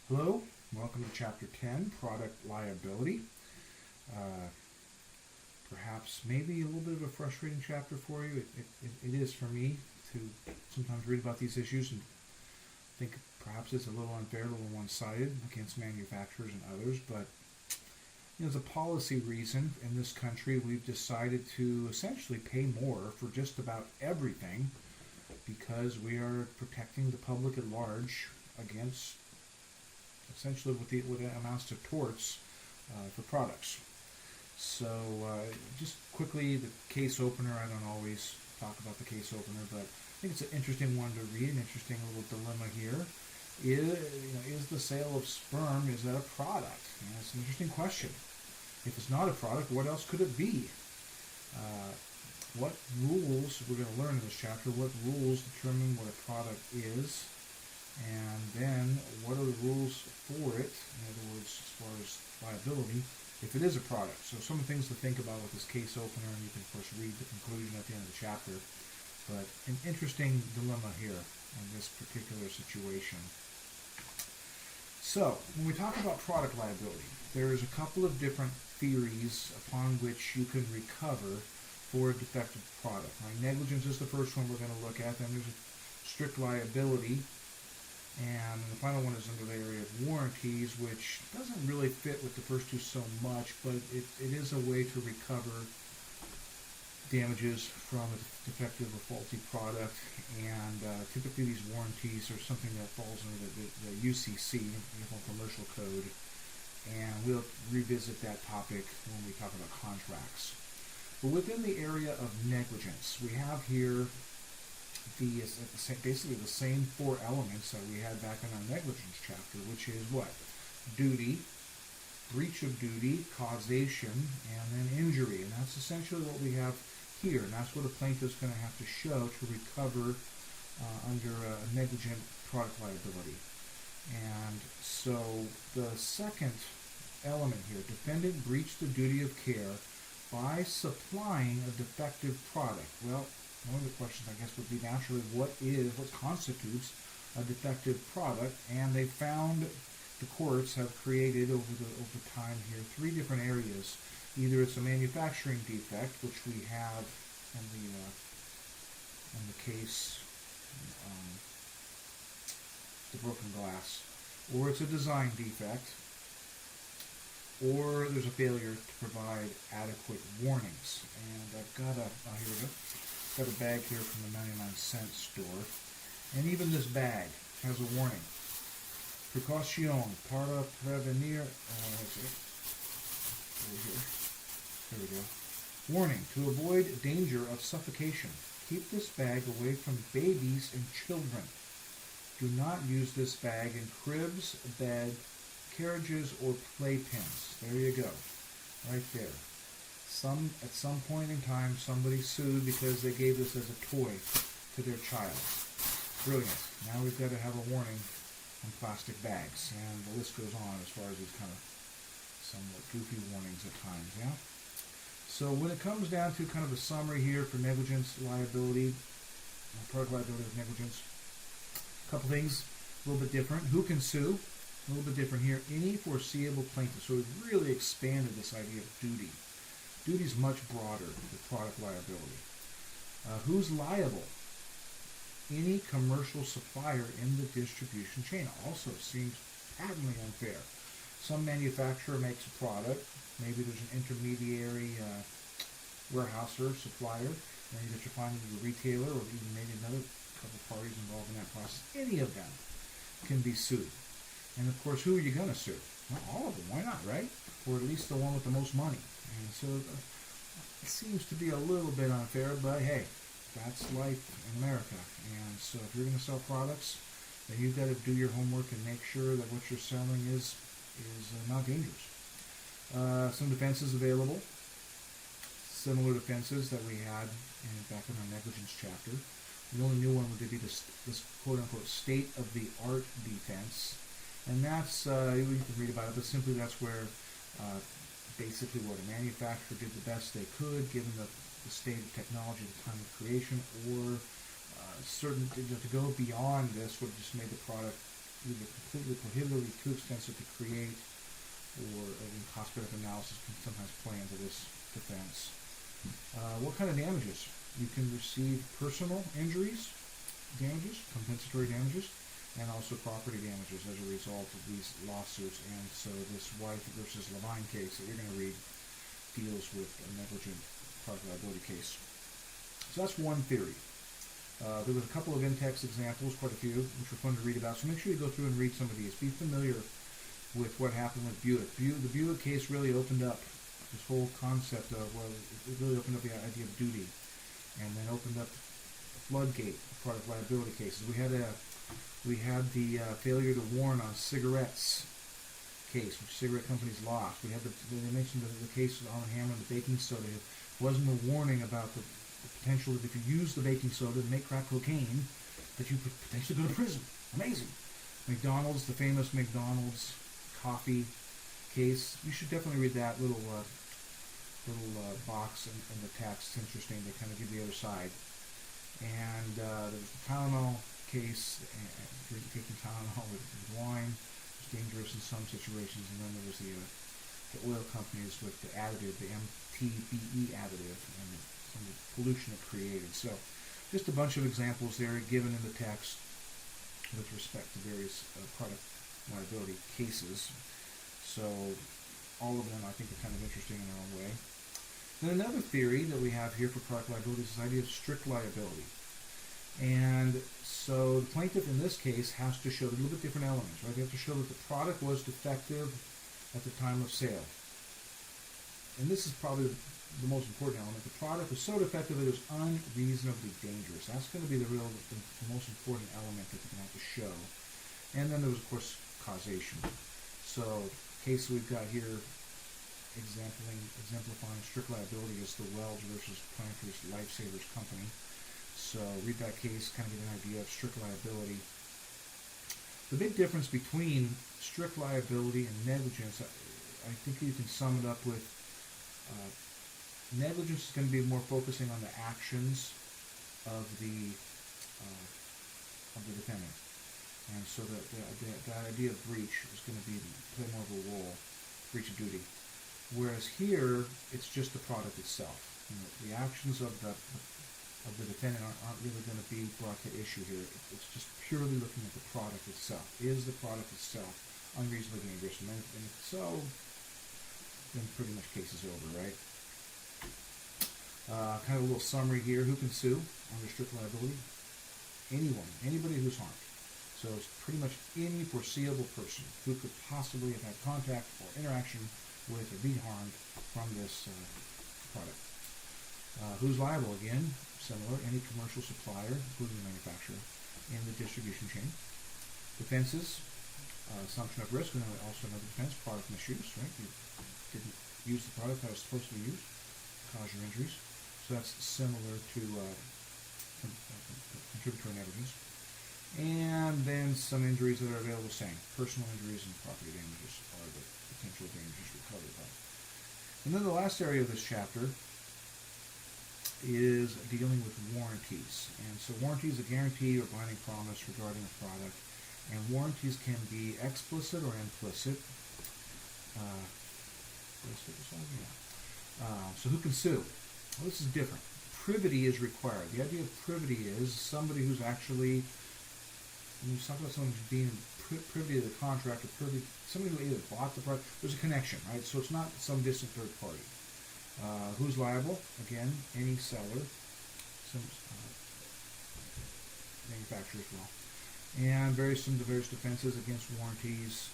Hello, welcome to Chapter 10, Product Liability. Uh, Perhaps maybe a little bit of a frustrating chapter for you. It is for me to sometimes read about these issues and think perhaps it's a little unfair, a little one-sided against manufacturers and others, but as a policy reason in this country, we've decided to essentially pay more for just about everything because we are protecting the public at large against essentially what amounts to torts for products. So just quickly, the case opener, I don't always talk about the case opener, but I think it's an interesting one to read, an interesting little dilemma here. Is the sale of sperm, is that a product? It's an interesting question. If it's not a product, what else could it be? What rules, we're going to learn in this chapter, what rules determine what a product is, and then what are the rules for it, in other words, as far as liability, if it is a product. So some things to think about with this case opener, and you can of course read the conclusion at the end of the chapter. But an interesting dilemma here in this particular situation. So when we talk about product liability, there's a couple of different theories upon which you can recover for a defective product. Right? Negligence is the first one we're going to look at. Then there's a strict liability. And the final one is under the area of warranties, which doesn't really fit with the first two so much, but it is a way to recover damages from a defective or faulty product. And typically these warranties are something that falls under the UCC, Uniform Commercial Code, and we'll revisit that topic when we talk about contracts. But within the area of negligence, we have here basically the same four elements that we had back in our negligence chapter, which is what? Duty, breach of duty, causation, and then injury. And that's essentially what we have here. And that's what a plaintiff is going to have to show to recover under a negligent product liability. And so the second element here, defendant breached the duty of care by supplying a defective product. Well, one of the questions, I guess, would be naturally, what constitutes a defective product? And they found, the courts have created over time here, three different areas. Either it's a manufacturing defect, which we have in the case, the broken glass, or it's a design defect, or there's a failure to provide adequate warnings. And I've got here we go. Got a bag here from the 99-cent store, and even this bag has a warning. Precaution para prevenir. There we go. Warning: to avoid danger of suffocation, keep this bag away from babies and children. Do not use this bag in cribs, bed, carriages, or playpens. There you go, right there. At some point in time, somebody sued because they gave this as a toy to their child. Brilliant. Now we've got to have a warning on plastic bags, and the list goes on as far as these kind of somewhat goofy warnings at times, yeah? So when it comes down to kind of a summary here for negligence liability, product liability of negligence, a couple things, a little bit different. Who can sue? A little bit different here. Any foreseeable plaintiff. So we've really expanded this idea of duty. Duty is much broader than product liability. Who's liable? Any commercial supplier in the distribution chain. Also seems patently unfair. Some manufacturer makes a product. Maybe there's an intermediary warehouser, supplier. Maybe that you're finding a retailer, or even maybe another couple parties involved in that process. Any of them can be sued. And of course, who are you going to sue? Well, all of them. Why not, right? Or at least the one with the most money. And so it seems to be a little bit unfair, but hey, that's life in America. And so if you're going to sell products, then you've got to do your homework and make sure that what you're selling is not dangerous. Some defenses available. Similar defenses that we had back in our negligence chapter. The only new one would be this quote-unquote state-of-the-art defense. And that's, you can read about it, but simply that's where basically what a manufacturer did the best they could given the state of technology at the time of creation, or certain to go beyond this would have just made the product either completely prohibitively too extensive to create, or cost-benefit analysis can sometimes play into this defense. What kind of damages? You can receive personal injuries, damages, compensatory damages, and also property damages as a result of these lawsuits. And so this White versus Levine case that you're going to read deals with a negligent product liability case. So that's one theory. There was a couple of in-text examples, quite a few, which were fun to read about. So make sure you go through and read some of these. Be familiar with what happened with Buick. The Buick case really opened up this whole concept of, well, it really opened up the idea of duty, and then opened up a floodgate of product liability cases. We had the failure to warn on cigarettes case, which cigarette companies lost. They mentioned the case with Arm & Hammer and the baking soda. It wasn't a warning about the potential that if you use the baking soda to make crack cocaine, that you could potentially go to prison. Amazing. McDonald's, the famous McDonald's coffee case. You should definitely read that little box in the text. It's interesting. They kind of give the other side. And there was the Tylenol case, taking Tylenol with wine. It's dangerous in some situations. And then there was the oil companies with the additive, the MTBE additive, and some of the pollution it created. So just a bunch of examples there given in the text with respect to various product liability cases. So all of them I think are kind of interesting in their own way. Then another theory that we have here for product liability is this idea of strict liability. And so the plaintiff in this case has to show a little bit different elements, right? They have to show that the product was defective at the time of sale. And this is probably the most important element. The product was so defective that it was unreasonably dangerous. That's going to be the most important element that they're going to have to show. And then there was, of course, causation. So the case we've got here exemplifying strict liability is the Welch versus Planters Lifesavers Company. So read that case, kind of get an idea of strict liability. The big difference between strict liability and negligence, I think you can sum it up with negligence is going to be more focusing on the actions of the defendant. And so the idea of breach is going to play more of a role, breach of duty. Whereas here, it's just the product itself. The actions of the defendant aren't really going to be brought to issue here. It's just purely looking at the product itself. Is the product itself unreasonably dangerous? And if so, then pretty much case is over, right? Kind of a little summary here. Who can sue under strict liability? Anyone, anybody who's harmed. So it's pretty much any foreseeable person who could possibly have had contact or interaction with or be harmed from this product. Who's liable? Again, similar, any commercial supplier, including the manufacturer, in the distribution chain. Defenses, assumption of risk, and also another defense, product misuse, right? You didn't use the product that was supposed to be used, cause your injuries. So that's similar to contributory negligence. And then some injuries that are available, same. Personal injuries and property damages are the potential damages recovered by. And then the last area of this chapter is dealing with warranties. And so warranty is a guarantee or binding promise regarding a product. And warranties can be explicit or implicit. So who can sue? Well, this is different. Privity is required. The idea of privity is somebody who's actually, when you talk about someone who's being privy to the contract, or somebody who either bought the product, there's a connection, right? So it's not some distant third party. Who's liable? Again, any seller, some manufacturer as well. And some various defenses against warranties.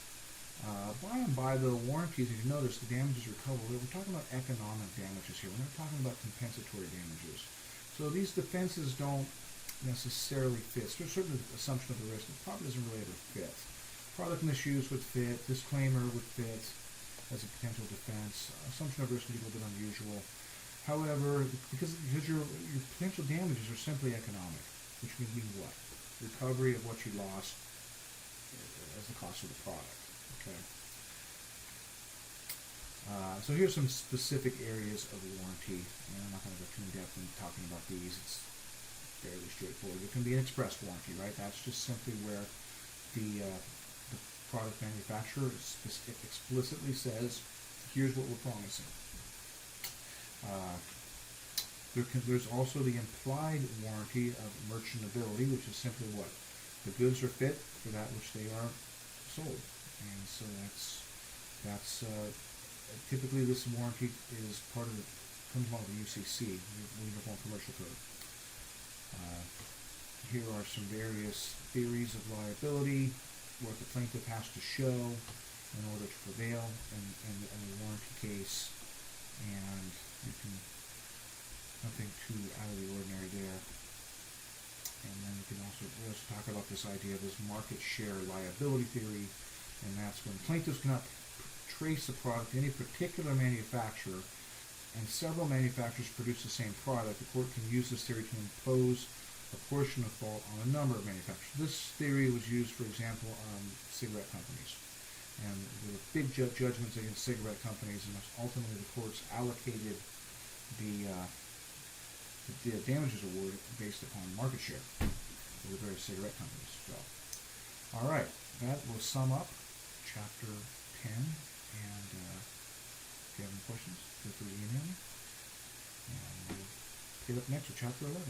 By and by, the warranties, if you notice, the damages recoverable, we're talking about economic damages here. We're not talking about compensatory damages. So these defenses don't necessarily fit. There's a certain assumption of the risk that probably doesn't really ever fit. Product misuse would fit. Disclaimer would fit as a potential defense. Assumption of risk would be a little bit unusual. However, because your potential damages are simply economic, which would mean what? Recovery of what you lost as the cost of the product. Okay. So here's some specific areas of warranty, and I'm not going to go too in depth in talking about these. It's fairly straightforward. It can be an express warranty, right? That's just simply where the product manufacturer explicitly says, here's what we're promising. There's also the implied warranty of merchantability, which is simply what? The goods are fit for that which they are sold. And so that's typically this warranty is part of comes along with the UCC, Uniform Commercial Code. Here are some various theories of liability, what the plaintiff has to show in order to prevail in a warranty case, and you can nothing too out of the ordinary there. And then we also talk about this idea of this market share liability theory, and that's when plaintiffs cannot trace a product to any particular manufacturer, and several manufacturers produce the same product. The court can use this theory to impose a portion of fault on a number of manufacturers. This theory was used, for example, on cigarette companies. And there were big judgments against cigarette companies, and ultimately the courts allocated the damages award based upon market share for the various cigarette companies. So, all right, that will sum up Chapter 10. And if you have any questions, feel free to email me. And we'll pick up next with Chapter 11.